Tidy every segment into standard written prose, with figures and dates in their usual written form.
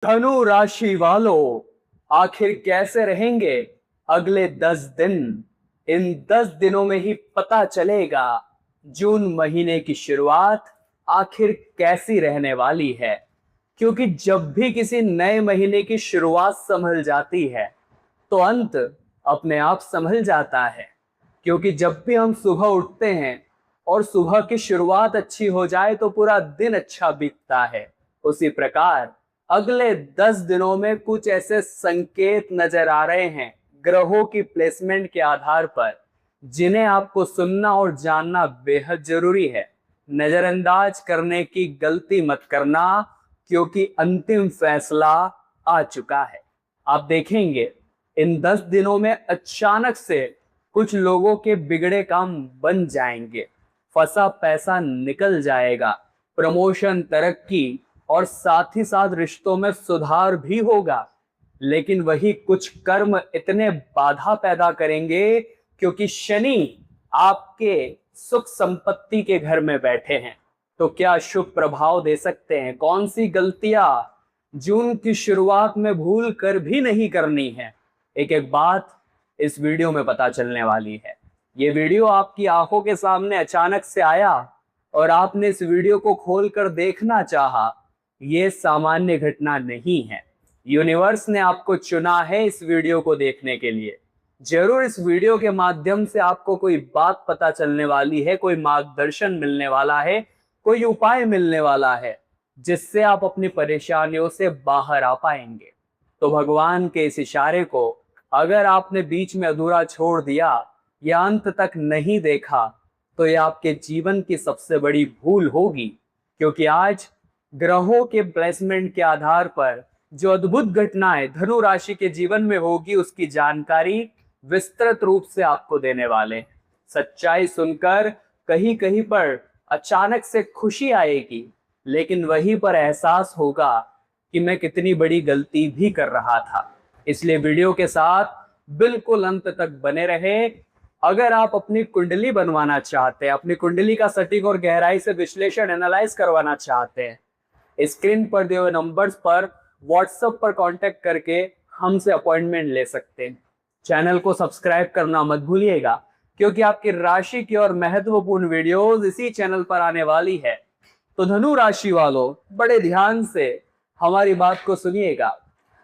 धनु राशि वालों, आखिर कैसे रहेंगे अगले 10 दिन। इन 10 दिनों में ही पता चलेगा जून महीने की शुरुआत आखिर कैसी रहने वाली है। क्योंकि जब भी किसी नए महीने की शुरुआत संभल जाती है तो अंत अपने आप संभल जाता है। क्योंकि जब भी हम सुबह उठते हैं और सुबह की शुरुआत अच्छी हो जाए तो पूरा दिन अच्छा बीतता है। उसी प्रकार अगले 10 दिनों में कुछ ऐसे संकेत नजर आ रहे हैं ग्रहों की प्लेसमेंट के आधार पर, जिन्हें आपको सुनना और जानना बेहद जरूरी है। नजरअंदाज करने की गलती मत करना, क्योंकि अंतिम फैसला आ चुका है। आप देखेंगे इन 10 दिनों में अचानक से कुछ लोगों के बिगड़े काम बन जाएंगे, फंसा पैसा निकल जाएगा, प्रमोशन, तरक्की और साथ ही साथ रिश्तों में सुधार भी होगा। लेकिन वही कुछ कर्म इतने बाधा पैदा करेंगे क्योंकि शनि आपके सुख संपत्ति के घर में बैठे हैं। तो क्या शुभ प्रभाव दे सकते हैं? कौन सी गलतियां जून की शुरुआत में भूल कर भी नहीं करनी है, एक एक बात इस वीडियो में पता चलने वाली है। ये वीडियो आपकी आंखों के सामने अचानक से आया और आपने इस वीडियो को खोलकर देखना चाहा, ये सामान्य घटना नहीं है। यूनिवर्स ने आपको चुना है इस वीडियो को देखने के लिए। जरूर इस वीडियो के माध्यम से आपको कोई बात पता चलने वाली है, कोई मार्गदर्शन मिलने वाला है, कोई उपाय मिलने वाला है, जिससे आप अपनी परेशानियों से बाहर आ पाएंगे। तो भगवान के इस इशारे को अगर आपने बीच में अधूरा छोड़ दिया या अंत तक नहीं देखा तो यह आपके जीवन की सबसे बड़ी भूल होगी। क्योंकि आज ग्रहों के प्लेसमेंट के आधार पर जो अद्भुत घटनाएं धनु राशि के जीवन में होगी, उसकी जानकारी विस्तृत रूप से आपको देने वाले हैं। सच्चाई सुनकर कहीं कहीं पर अचानक से खुशी आएगी, लेकिन वहीं पर एहसास होगा कि मैं कितनी बड़ी गलती भी कर रहा था। इसलिए वीडियो के साथ बिल्कुल अंत तक बने रहे। अगर आप अपनी कुंडली बनवाना चाहते हैं, अपनी कुंडली का सटीक और गहराई से विश्लेषण एनालाइज करवाना चाहते हैं, स्क्रीन पर दिए हुए नंबर्स पर व्हाट्सएप पर कांटेक्ट करके हमसे अपॉइंटमेंट ले सकते हैं। चैनल को सब्सक्राइब करना मत भूलिएगा, क्योंकि आपकी राशि की और महत्वपूर्ण वीडियोस इसी चैनल पर आने वाली है। तो धनु राशि वालों, बड़े ध्यान से हमारी बात को सुनिएगा।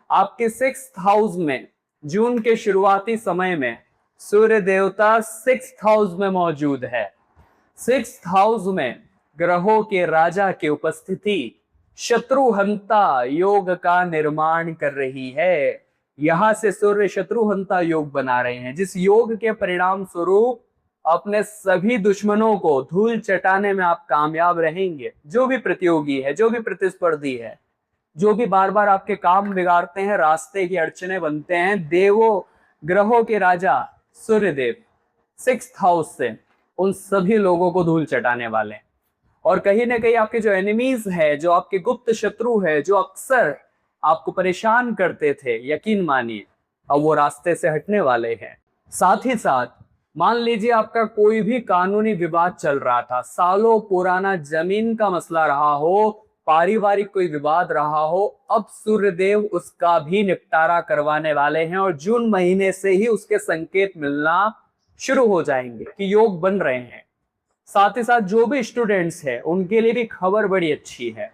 आपके 6th हाउस में जून के शुरुआती समय में सूर्य देवता 6th हाउस में मौजूद है। 6th हाउस में ग्रहों के राजा की उपस्थिति शत्रुहंता योग का निर्माण कर रही है। यहां से सूर्य शत्रुहंता योग बना रहे हैं, जिस योग के परिणाम स्वरूप अपने सभी दुश्मनों को धूल चटाने में आप कामयाब रहेंगे। जो भी प्रतियोगी है, जो भी प्रतिस्पर्धी है, जो भी बार बार आपके काम बिगाड़ते हैं, रास्ते की अड़चने बनते हैं, देवों ग्रहों के राजा सूर्यदेव 6th हाउस से उन सभी लोगों को धूल चटाने वाले हैं। और कहीं ना कहीं आपके जो एनिमीज है, जो आपके गुप्त शत्रु है, जो अक्सर आपको परेशान करते थे, यकीन मानिए अब वो रास्ते से हटने वाले हैं। साथ ही साथ मान लीजिए आपका कोई भी कानूनी विवाद चल रहा था, सालों पुराना जमीन का मसला रहा हो, पारिवारिक कोई विवाद रहा हो, अब सूर्यदेव उसका भी निपटारा करवाने वाले हैं। और जून महीने से ही उसके संकेत मिलना शुरू हो जाएंगे कि योग बन रहे हैं। साथ ही साथ जो भी स्टूडेंट्स हैं उनके लिए भी खबर बड़ी अच्छी है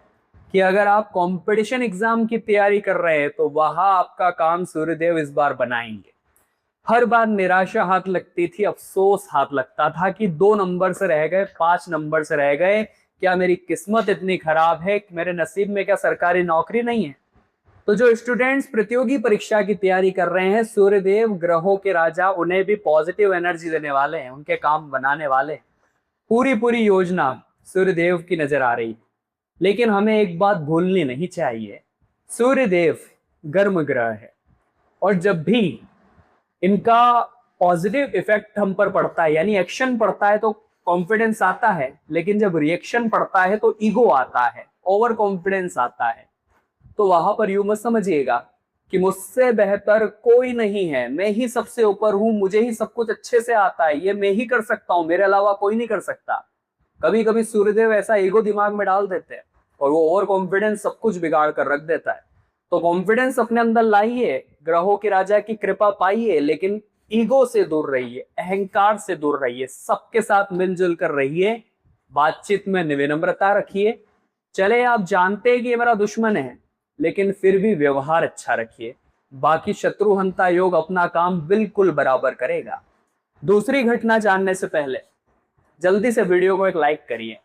कि अगर आप कंपटीशन एग्जाम की तैयारी कर रहे हैं तो वहां आपका काम सूर्यदेव इस बार बनाएंगे। हर बार निराशा हाथ लगती थी, अफसोस हाथ लगता था कि 2 नंबर से रह गए, 5 नंबर से रह गए, क्या मेरी किस्मत इतनी खराब है कि मेरे नसीब में क्या सरकारी नौकरी नहीं है। तो जो स्टूडेंट्स प्रतियोगी परीक्षा की तैयारी कर रहे हैं, सूर्यदेव ग्रहों के राजा उन्हें भी पॉजिटिव एनर्जी देने वाले हैं, उनके काम बनाने वाले हैं। पूरी योजना सूर्यदेव की नजर आ रही है। लेकिन हमें एक बात भूलनी नहीं चाहिए, सूर्यदेव गर्म ग्रह है और जब भी इनका पॉजिटिव इफेक्ट हम पर पड़ता है, यानी एक्शन पड़ता है, तो कॉन्फिडेंस आता है। लेकिन जब रिएक्शन पड़ता है तो ईगो आता है, ओवर कॉन्फिडेंस आता है। तो वहां पर यूं मत समझिएगा कि मुझसे बेहतर कोई नहीं है, मैं ही सबसे ऊपर हूं, मुझे ही सब कुछ अच्छे से आता है, ये मैं ही कर सकता हूं, मेरे अलावा कोई नहीं कर सकता। कभी कभी सूर्यदेव ऐसा ईगो दिमाग में डाल देते हैं और वो ओवर कॉन्फिडेंस सब कुछ बिगाड़ कर रख देता है। तो कॉन्फिडेंस अपने अंदर लाइए, ग्रहों के राजा की कृपा पाइए, लेकिन ईगो से दूर रहिए, अहंकार से दूर रहिए, सबके साथ मिलजुल कर रहिए, बातचीत में विनम्रता रखिए। चले आप जानते हैं कि ये मेरा दुश्मन है, लेकिन फिर भी व्यवहार अच्छा रखिए, बाकी शत्रुहंता योग अपना काम बिल्कुल बराबर करेगा। दूसरी घटना जानने से पहले जल्दी से वीडियो को एक लाइक करिए,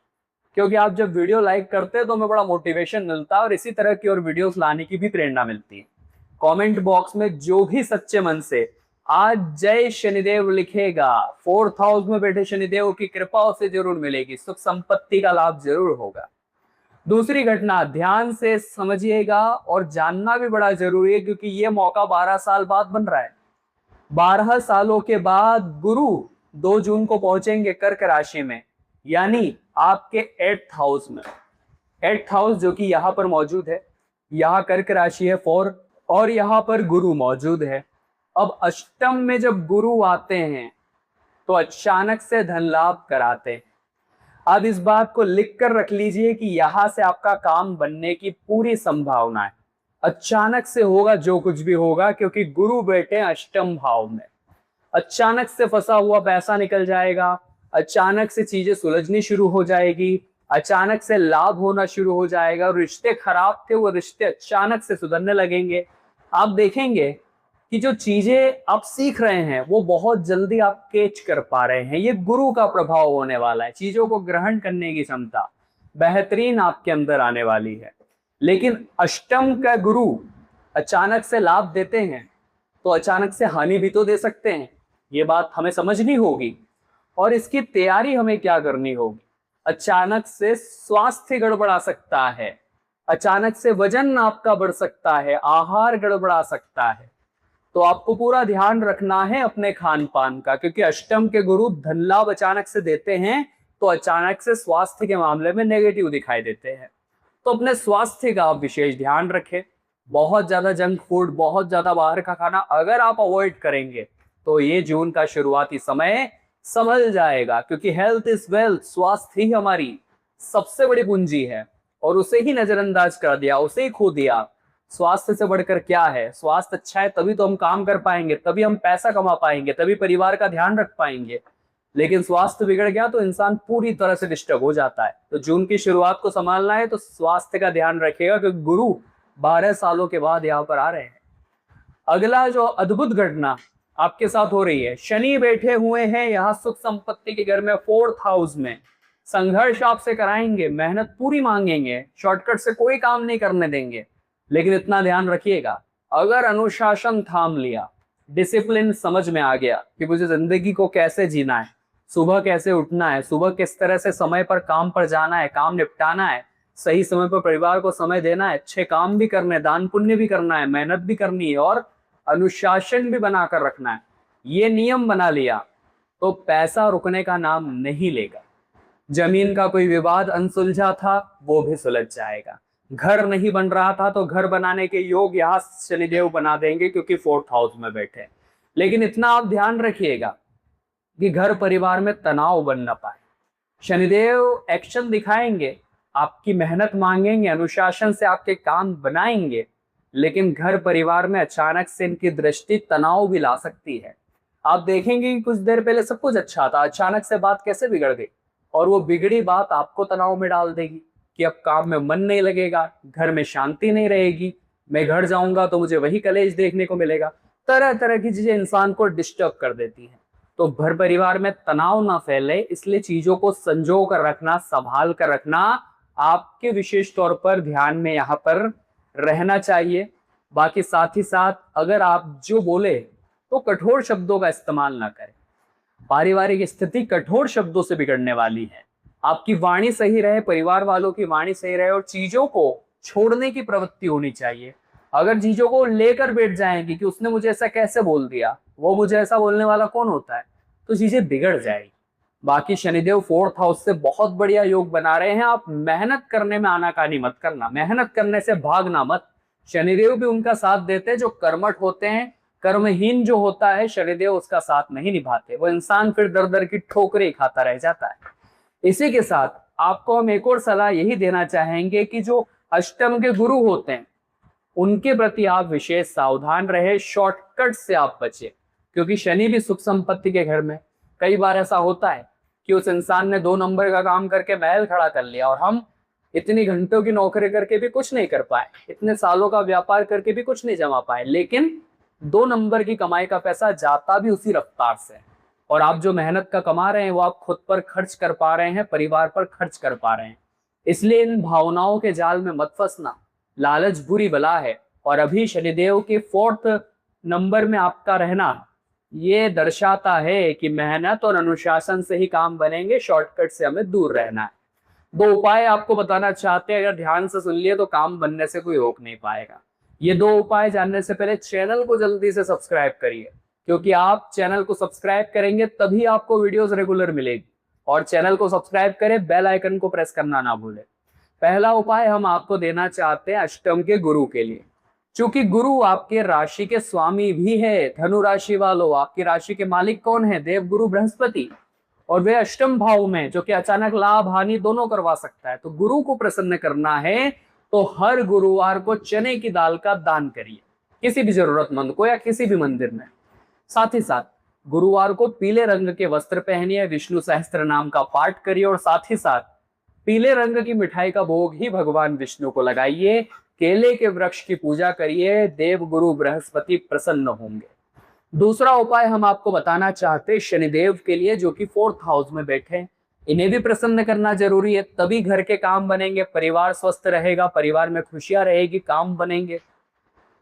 क्योंकि आप जब वीडियो लाइक करते हैं तो हमें बड़ा मोटिवेशन मिलता है और इसी तरह की और वीडियोस लाने की भी प्रेरणा मिलती है। कमेंट बॉक्स में जो भी सच्चे मन से आज जय शनिदेव लिखेगा, 4th हाउस में बैठे शनिदेव की कृपा उसे जरूर मिलेगी, सुख संपत्ति का लाभ जरूर होगा। दूसरी घटना ध्यान से समझिएगा और जानना भी बड़ा जरूरी है, क्योंकि ये मौका 12 साल बाद बन रहा है। 12 सालों के बाद गुरु 2 जून को पहुंचेंगे कर्क राशि में, यानी आपके 8th हाउस में। 8th हाउस जो कि यहाँ पर मौजूद है, यहाँ कर्क राशि है 4, और यहाँ पर गुरु मौजूद है। अब अष्टम में जब गुरु आते हैं तो अचानक से धन लाभ कराते हैं। अब इस बात को लिख कर रख लीजिए कि यहां से आपका काम बनने की पूरी संभावना है। अचानक से होगा जो कुछ भी होगा, क्योंकि गुरु बैठे अष्टम भाव में। अचानक से फंसा हुआ पैसा निकल जाएगा, अचानक से चीजें सुलझनी शुरू हो जाएगी, अचानक से लाभ होना शुरू हो जाएगा, और रिश्ते खराब थे वो रिश्ते अचानक से सुधरने लगेंगे। आप देखेंगे कि जो चीजें आप सीख रहे हैं वो बहुत जल्दी आप कैच कर पा रहे हैं। ये गुरु का प्रभाव होने वाला है, चीजों को ग्रहण करने की क्षमता बेहतरीन आपके अंदर आने वाली है। लेकिन अष्टम का गुरु अचानक से लाभ देते हैं तो अचानक से हानि भी तो दे सकते हैं, ये बात हमें समझनी होगी। और इसकी तैयारी हमें क्या करनी होगी? अचानक से स्वास्थ्य गड़बड़ा सकता है, अचानक से वजन आपका बढ़ सकता है, आहार गड़बड़ा सकता है। तो आपको पूरा ध्यान रखना है अपने खान पान का, क्योंकि अष्टम के गुरु धन लाभ अचानक से देते हैं तो अचानक से स्वास्थ्य के मामले में नेगेटिव दिखाई देते हैं। तो अपने स्वास्थ्य का आप विशेष ध्यान रखें। बहुत ज्यादा जंक फूड, बहुत ज्यादा बाहर का खाना अगर आप अवॉइड करेंगे तो ये जून का शुरुआती समय संभल जाएगा, क्योंकि हेल्थ इज वेल्थ, स्वास्थ्य ही हमारी सबसे बड़ी पूंजी है, और उसे ही नजरअंदाज कर दिया, उसे ही खो दिया। स्वास्थ्य से बढ़कर क्या है? स्वास्थ्य अच्छा है तभी तो हम काम कर पाएंगे, तभी हम पैसा कमा पाएंगे, तभी परिवार का ध्यान रख पाएंगे। लेकिन स्वास्थ्य बिगड़ गया तो इंसान पूरी तरह से डिस्टर्ब हो जाता है। तो जून की शुरुआत को संभालना है तो स्वास्थ्य का ध्यान रखिएगा, क्योंकि गुरु 12 सालों के बाद यहाँ पर आ रहे हैं। अगला जो अद्भुत घटना आपके साथ हो रही है, शनि बैठे हुए हैं यहाँ सुख संपत्ति के घर में 4th हाउस में। संघर्ष आपसे कराएंगे, मेहनत पूरी मांगेंगे, शॉर्टकट से कोई काम नहीं करने देंगे। लेकिन इतना ध्यान रखिएगा, अगर अनुशासन थाम लिया, डिसिप्लिन समझ में आ गया कि मुझे जिंदगी को कैसे जीना है, सुबह कैसे उठना है, सुबह किस तरह से समय पर काम पर जाना है, काम निपटाना है, सही समय पर परिवार को समय देना है, अच्छे काम भी करने, दान पुण्य भी करना है, मेहनत भी करनी है और अनुशासन भी बनाकर रखना है, ये नियम बना लिया तो पैसा रुकने का नाम नहीं लेगा। जमीन का कोई विवाद अनसुलझा था वो भी सुलझ जाएगा। घर नहीं बन रहा था तो घर बनाने के योग यहाँ शनिदेव बना देंगे, क्योंकि 4th हाउस में बैठे। लेकिन इतना आप ध्यान रखिएगा कि घर परिवार में तनाव बन न पाए। शनिदेव एक्शन दिखाएंगे, आपकी मेहनत मांगेंगे, अनुशासन से आपके काम बनाएंगे, लेकिन घर परिवार में अचानक से इनकी दृष्टि तनाव भी ला सकती है। आप देखेंगे कि कुछ देर पहले सब कुछ अच्छा था, अचानक से बात कैसे बिगड़ गई, और वो बिगड़ी बात आपको तनाव में डाल देगी कि अब काम में मन नहीं लगेगा, घर में शांति नहीं रहेगी, मैं घर जाऊंगा तो मुझे वही कलेश देखने को मिलेगा। तरह तरह की चीजें इंसान को डिस्टर्ब कर देती हैं। तो घर परिवार में तनाव ना फैले, इसलिए चीजों को संजो कर रखना, संभाल कर रखना आपके विशेष तौर पर ध्यान में यहाँ पर रहना चाहिए। बाकी साथ ही साथ अगर आप जो बोले तो कठोर शब्दों का इस्तेमाल ना करें। पारिवारिक स्थिति कठोर शब्दों से बिगड़ने वाली है। आपकी वाणी सही रहे, परिवार वालों की वाणी सही रहे, और चीजों को छोड़ने की प्रवृत्ति होनी चाहिए। अगर चीजों को लेकर बैठ जाएंगे कि उसने मुझे ऐसा कैसे बोल दिया, वो मुझे ऐसा बोलने वाला कौन होता है, तो चीजें बिगड़ जाएगी। बाकी शनिदेव 4th हाउस से बहुत बढ़िया योग बना रहे हैं। आप मेहनत करने में आनाकानी मत करना, मेहनत करने से भागना मत। शनिदेव भी उनका साथ देते हैं जो कर्मठ होते हैं। कर्महीन जो होता है शनिदेव उसका साथ नहीं निभाते, वो इंसान फिर दर दर की ठोकरें खाता रह जाता है। इसी के साथ आपको हम एक और सलाह यही देना चाहेंगे कि जो अष्टम के गुरु होते हैं उनके प्रति आप विशेष सावधान रहे, शॉर्टकट से आप बचे, क्योंकि शनि भी सुख संपत्ति के घर में। कई बार ऐसा होता है कि उस इंसान ने 2 नंबर का काम करके महल खड़ा कर लिया और हम इतनी घंटों की नौकरी करके भी कुछ नहीं कर पाए, इतने सालों का व्यापार करके भी कुछ नहीं जमा पाए, लेकिन 2 नंबर की कमाई का पैसा जाता भी उसी रफ्तार से। और आप जो मेहनत का कमा रहे हैं वो आप खुद पर खर्च कर पा रहे हैं, परिवार पर खर्च कर पा रहे हैं। इसलिए इन भावनाओं के जाल में मत फंसना। लालच बुरी बला है, और अभी शनिदेव के 4th नंबर में आपका रहना ये दर्शाता है कि मेहनत और अनुशासन से ही काम बनेंगे, शॉर्टकट से हमें दूर रहना है। 2 उपाय आपको बताना चाहते हैं, अगर ध्यान से सुन लिए तो काम बनने से कोई रोक नहीं पाएगा। ये 2 उपाय जानने से पहले चैनल को जल्दी से सब्सक्राइब करिए, क्योंकि आप चैनल को सब्सक्राइब करेंगे तभी आपको वीडियोस रेगुलर मिलेगी। और चैनल को सब्सक्राइब करें, बेल आइकन को प्रेस करना ना भूलें। पहला उपाय हम आपको देना चाहते हैं अष्टम के गुरु के लिए। चूंकि गुरु आपके राशि के स्वामी भी है, धनु राशि वालों, आपकी राशि के मालिक कौन है? देव गुरु बृहस्पति, और वे अष्टम भाव में, जो कि अचानक लाभ हानि दोनों करवा सकता है। तो गुरु को प्रसन्न करना है तो हर गुरुवार को चने की दाल का दान करिए, किसी भी जरूरतमंद को या किसी भी मंदिर में। साथ ही साथ गुरुवार को पीले रंग के वस्त्र पहनिए, विष्णु सहस्त्र नाम का पाठ करिए, और साथ ही साथ पीले रंग की मिठाई का भोग ही भगवान विष्णु को लगाइए। केले के वृक्ष की पूजा करिए, देव गुरु बृहस्पति प्रसन्न होंगे। दूसरा उपाय हम आपको बताना चाहते हैं शनिदेव के लिए, जो कि 4th हाउस में बैठे हैं। इन्हें भी प्रसन्न करना जरूरी है, तभी घर के काम बनेंगे, परिवार स्वस्थ रहेगा, परिवार में खुशियां रहेगी, काम बनेंगे।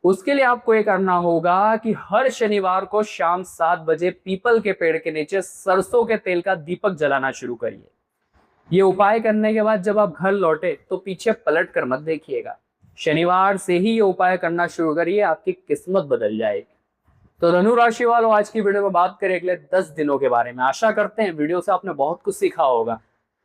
उसके लिए आपको ये करना होगा कि हर शनिवार को शाम 7 बजे पीपल के पेड़ के नीचे सरसों के तेल का दीपक जलाना शुरू करिए। ये उपाय करने के बाद जब आप घर लौटे तो पीछे पलट कर मत देखिएगा। शनिवार से ही ये उपाय करना शुरू करिए, आपकी किस्मत बदल जाएगी। तो धनु राशि वालों, आज की वीडियो में बात करें अगले 10 दिनों के बारे में। आशा करते हैं वीडियो से आपने बहुत कुछ सीखा होगा।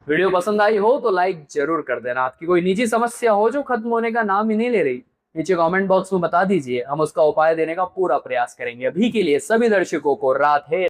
वीडियो पसंद आई हो तो लाइक जरूर कर देना। आपकी कोई निजी समस्या हो जो खत्म होने का नाम ही नहीं ले रही, नीचे कमेंट बॉक्स में बता दीजिए, हम उसका उपाय देने का पूरा प्रयास करेंगे। अभी के लिए सभी दर्शकों को राधे।